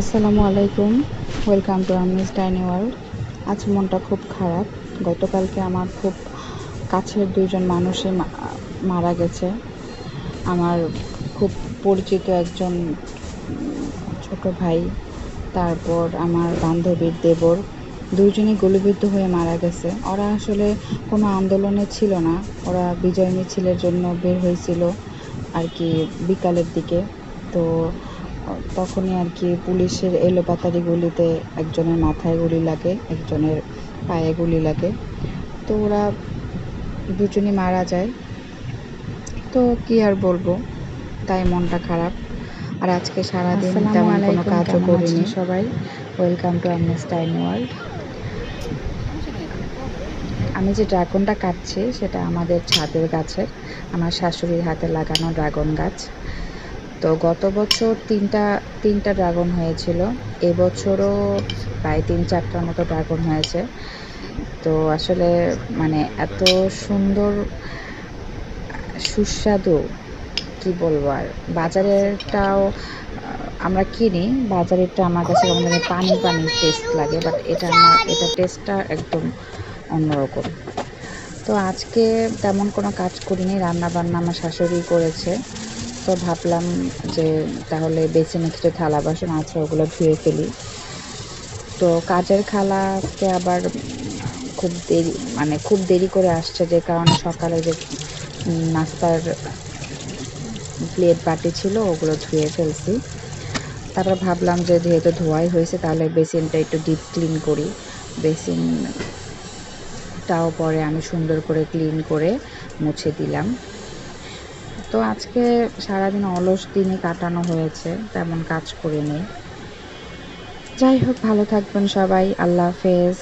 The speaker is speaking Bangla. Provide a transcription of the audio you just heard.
আসসালামু আলাইকুম। ওয়েলকাম টু আমিস ডাইনি ওয়ার্ল্ড। আজ মনটা খুব খারাপ। গতকালকে আমার খুব কাছের দুইজন মানুষই মারা গেছে। আমার খুব পরিচিত একজন ছোট ভাই, তারপর আমার বান্ধবীর দেবর, দুইজনই গুলিবিদ্ধ হয়ে মারা গেছে। ওরা আসলে কোনো আন্দোলনে ছিল না, ওরা বিজয় মিছিলের জন্য বের হয়েছিল আর কি বিকালের দিকে। তো তখনই আর কি পুলিশের এলোপাতাড়ি গুলিতে একজনের মাথায় গুলি লাগে, একজনের পায়ে গুলি লাগে। তো ওরা দুজনই মারা যায়। তো কি আর বলবো, তাই মনটা খারাপ। আর আজকে সারাদিন আসসালামু তেমন কোনো আলাইকুম, কাজও কেমন আছেন করিনি। সবাই? ওয়েলকাম টু আমিস ডাইনি ওয়ার্ল্ড। আমি যে ড্রাগনটা কাটছি সেটা আমাদের ছাদের গাছের, আমার শাশুড়ির হাতে লাগানো ড্রাগন গাছ। তো গত বছর তিনটা ড্রাগন হয়েছিল, এবছরও প্রায় 3-4টার মতো ড্রাগন হয়েছে। তো আসলে মানে এত সুন্দর সুস্বাদু, কি বলবো আর। বাজারেরটাও আমরা কিনি, বাজারেরটা আমার কাছে কেমন জানি পানি পানি টেস্ট লাগে, বাট এটা টেস্টটা একদম অন্যরকম। তো আজকে তেমন কোনো কাজ করিনি, রান্না বান্না আমার শাশুড়ি করেছে। তো ভাবলাম যে তাহলে বেসিনে কিছু থালা বাসন আছে, ওগুলো ধুয়ে ফেলি। তো কাজের খালা আজকে আবার খুব দেরি করে আসছে, যে কারণে সকালে যে নাস্তার প্লেট বাটি ছিল ওগুলো ধুয়ে ফেলছি। তারপর ভাবলাম যে যেহেতু ধোয়াই হয়েছে তাহলে বেসিনটা একটু ডিপ ক্লিন করি। বেসিনটাও পরে আমি সুন্দর করে ক্লিন করে মুছে দিলাম। তো আজকে সারাদিন অলস দিনে কাটানো হয়েছে, তেমন কাজ করিনি। যাই হোক, ভালো থাকবেন সবাই। আল্লাহ হাফেজ।